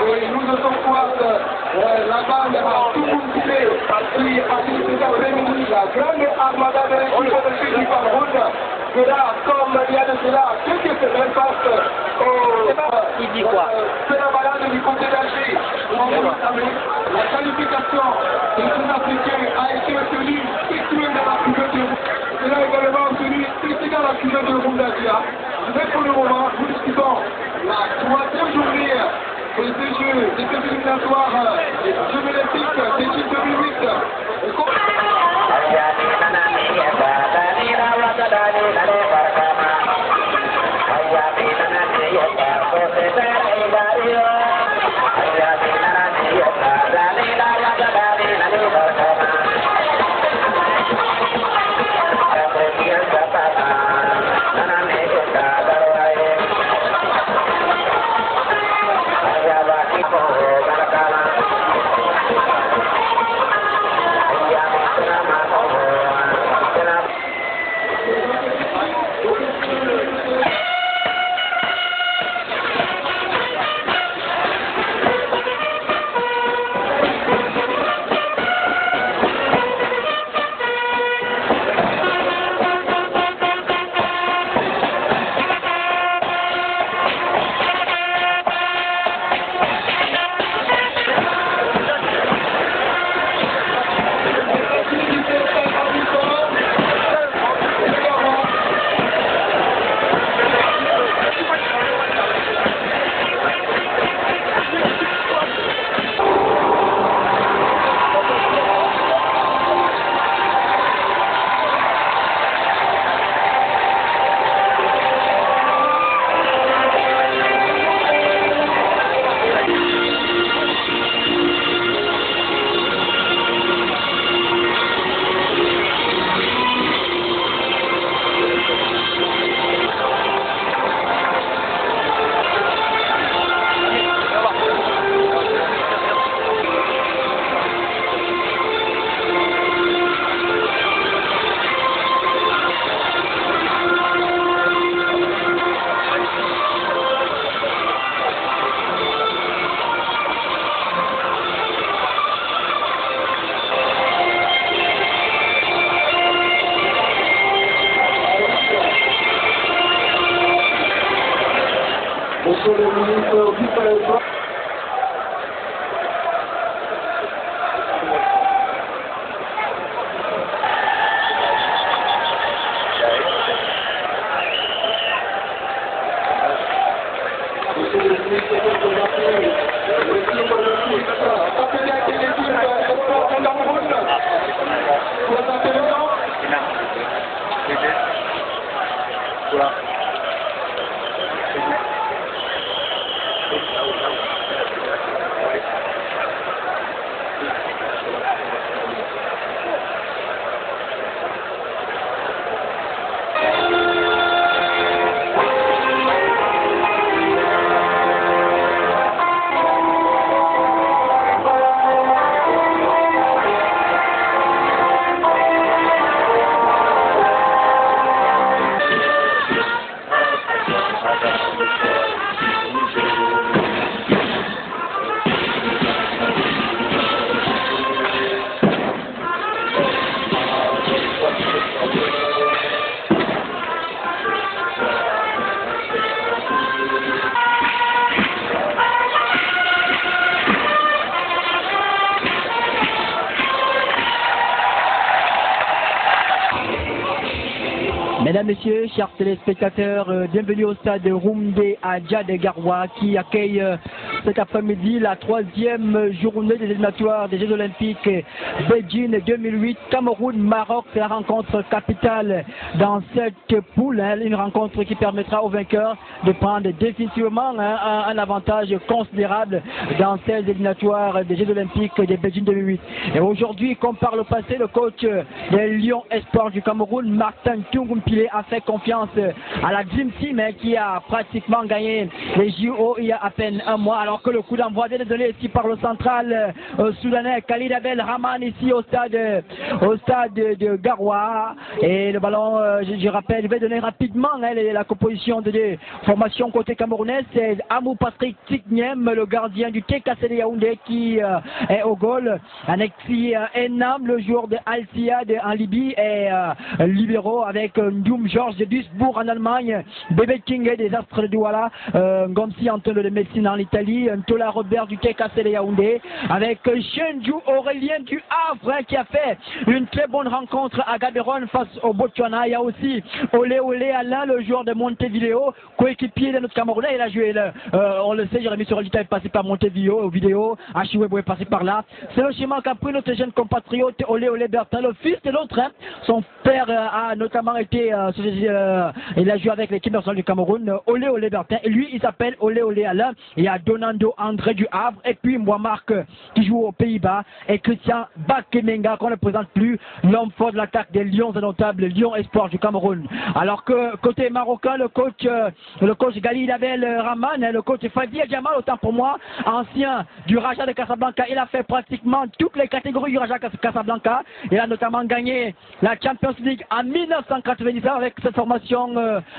Et nous notons voir la bande à tout Toumboulé qui a participé cet après-midi, la grande armada de l'équipe de Sud du Cameroun sera, comme il y a de cela quelques semaines, face c'est la balade du côté d'Alger. La qualification des Sud-Africains a été obtenue située dans la cuvée de route. Elle a également obtenu ici dans la cuvée de Roundadia. Mais pour le moment, nous discutons la troisième journée de ces Jeux, de ces éliminatoires des Jeux olympiques d'équipe 2008. Monsieur le ministre du Président. Mesdames, Messieurs, chers téléspectateurs, bienvenue au stade Roumdé à Djadé-Garoua qui accueille cet après-midi la troisième journée des éliminatoires des Jeux Olympiques Beijing 2008, Cameroun-Maroc. C'est la rencontre capitale dans cette poule, une rencontre qui permettra aux vainqueurs de prendre définitivement un avantage considérable dans ces éliminatoires des Jeux Olympiques de Beijing 2008. Et aujourd'hui, comme par le passé, le coach des Lions Espoirs du Cameroun, Martin Tungumpile, a fait confiance à la Dream Team qui a pratiquement gagné les JO il y a à peine un mois. Alors alors que le coup d'envoi vient de donner ici par le central soudanais Khalid Abel Rahman ici au stade de Garoua. Et le ballon, je rappelle, va donner rapidement la composition de formation côté camerounais. C'est Amou Patrick Tignem, le gardien du TKCD Yaoundé qui est au goal. Alexis Enam, le joueur de Al-Siad en Libye, et libéraux avec Ndioum Georges de Duisbourg en Allemagne, Bébé King des Astres de Douala, Gomsi Antonio de Messine en Italie, Ntola Robert du TKC de Yaoundé, avec Chenju Aurélien du Havre qui a fait une très bonne rencontre à Gaborone face au Botswana. Il y a aussi Olé Olé Alain, le joueur de Montevideo, coéquipier de notre Camerounais. Il a joué, on le sait, Jérémy Sorolita est passé par Montevideo, Achiwebo est passé par là. C'est le schéma qu'a pris notre jeune compatriote Olé Olé Bertin, le fils de l'autre. Son père a notamment été, il a joué avec l'équipe nationale du Cameroun, Olé Olé Bertin, et lui il s'appelle Olé Olé Alain. Il y a Donando André du Havre, et puis Marc qui joue aux Pays-Bas, et Christian Bakemenga qu'on ne présente plus, l'homme fort de l'attaque des Lions indomptables, Lions Espoir du Cameroun. Alors que côté marocain, le coach Gali Abel Rahman, le coach Fadi Adjamal, autant pour moi, ancien du Raja de Casablanca, il a fait pratiquement toutes les catégories du Raja Casablanca. Il a notamment gagné la Champions League en 1997 avec cette formation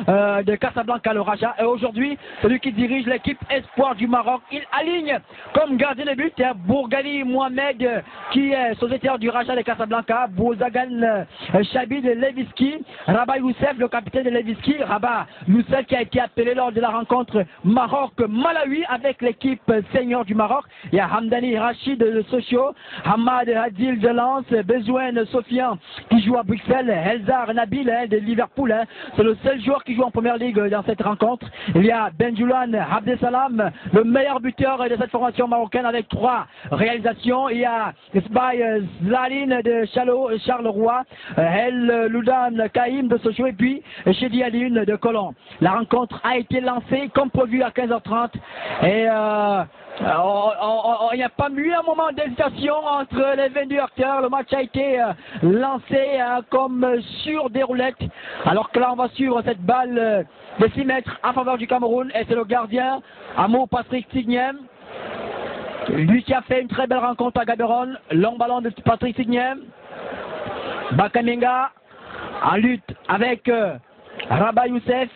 de Casablanca, le Raja. Et aujourd'hui, celui qui dirige l'équipe Espoir du Maroc, il aligne comme gardien de but Bourgali Mohamed, qui est sociétaire du Raja de Casablanca, Bouzagan Chabid Leviski, Rabat Youssef, le capitaine de Leviski, Rabat Youssef qui a été appelé lors de la rencontre Maroc-Malawi avec l'équipe senior du Maroc. Il y a Hamdani Rachid de Sochaux, Hamad Adil de Lens, Bezouen Sofian qui joue à Bruxelles, Elzar Nabil de Liverpool. C'est le seul joueur qui joue en première ligue dans cette rencontre. Il y a Benjoulan Abdesalam, le meilleur buteur de cette formation marocaine avec 3 réalisations. Il y a Sbaï Zlaline de Charleroi, El Loudan Kaïm de Sochaux et puis Chedi Aline de Colomb. La rencontre a été lancée comme prévu à 15h30 et il n'y a pas eu un moment d'hésitation entre les 22 acteurs. Le match a été lancé comme sur des roulettes. Alors que là, on va suivre cette balle de 6 mètres en faveur du Cameroun. Et c'est le gardien, Amou Patrick Tignem. Lui qui a fait une très belle rencontre à Gaborone. Long ballon de Patrick Tignem. Bakamenga en lutte avec Rabat Youssef.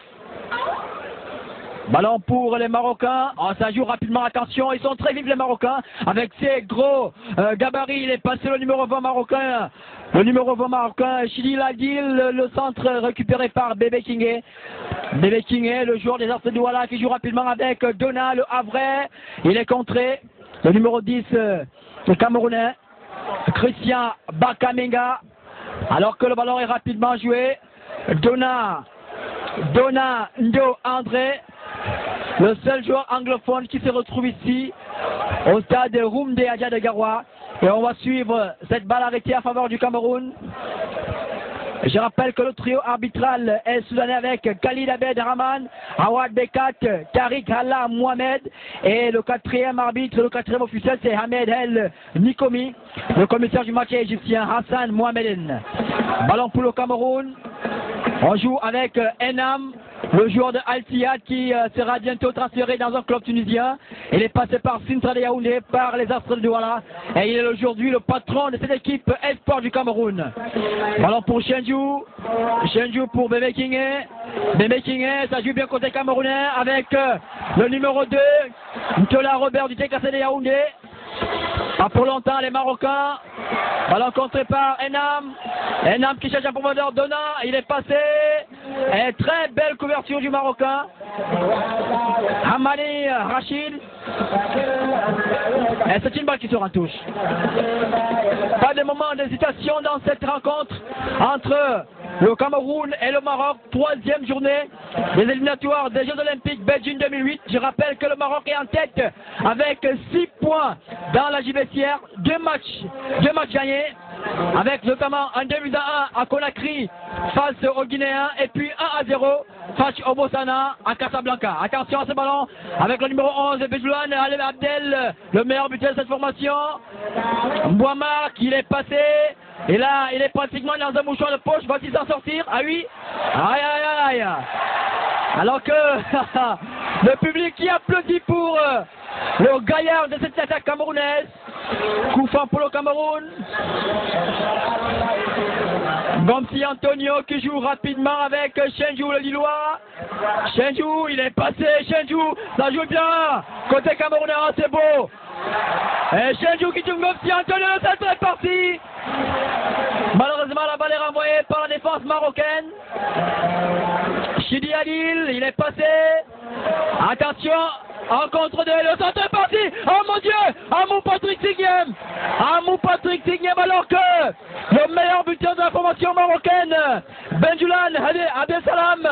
Ballon pour les Marocains. Oh, ça joue rapidement, attention, ils sont très vifs les Marocains. Avec ses gros gabarits, il est passé le numéro 20 marocain. Le numéro 20 marocain, Chili Ladil, le centre récupéré par Bébé Kingé. Bébé Kingé, le joueur des Astres de Douala qui joue rapidement avec Dona, le Havrais. Il est contré. Le numéro 10, le Camerounais, Christian Bakamenga. Alors que le ballon est rapidement joué. Dona Ndo André. Le seul joueur anglophone qui se retrouve ici au stade Roumde Adja de Garoua. Et on va suivre cette balle arrêtée en faveur du Cameroun. Je rappelle que le trio arbitral est soudanais avec Khalid Abed Rahman, Awad Bekat, Tariq Hala Mohamed. Et le quatrième arbitre, le quatrième officiel, c'est Hamed El Nikomi. Le commissaire du match est égyptien Hassan Mohameden. Ballon pour le Cameroun. On joue avec Enam, le joueur de Al-Tiyad qui sera bientôt transféré dans un club tunisien. Il est passé par Sintra de Yaoundé, par les Astres de Douala. Et il est aujourd'hui le patron de cette équipe Espoir du Cameroun. Ballon pour Chenju pour Bébé Kingé. Bébé Kingé, ça joue bien côté camerounais avec le numéro 2, Ntola Robert du TKC de Yaoundé. Pas pour longtemps les Marocains. Ballon contré par Enam. Enam qui cherche un profondeur. Dona, il est passé. Et très belle couverture du Marocain. Hamani Rachid. Et c'est une balle qui sera en touche. Pas de moment d'hésitation dans cette rencontre entre le Cameroun et le Maroc. 3e journée des éliminatoires des Jeux Olympiques Beijing 2008. Je rappelle que le Maroc est en tête avec 6 points dans la JBCR. 2 matchs gagnés. Avec notamment un 2-1 à Conakry face aux Guinéens et puis 1-0 face au Botswana à Casablanca. Attention à ce ballon avec le numéro 11 Bejoulan Abdel, le meilleur buteur de cette formation. Mbouamar qui est passé et là il est pratiquement dans un mouchoir de poche. Va-t-il s'en sortir? Ah oui. Aïe aïe aïe. Alors que Le public qui applaudit pour le gaillard de cette attaque camerounaise. Coup franc pour le Cameroun. Gomsi Antonio qui joue rapidement avec Chenjou le Lillois. Chenjou, il est passé. Chenjou, ça joue bien. Côté camerounais, c'est beau. Et Chenjou qui joue Gomsi Antonio, le centre est parti. Malheureusement, la balle est renvoyée par la défense marocaine. Chidi Adil, il est passé. Attention, en contre de le centre est parti. Oh mon Dieu, Amou Patrick Signem. Amou Patrick Signem alors que le meilleur buteur de la formation marocaine, Benjoulan Abdel Salam.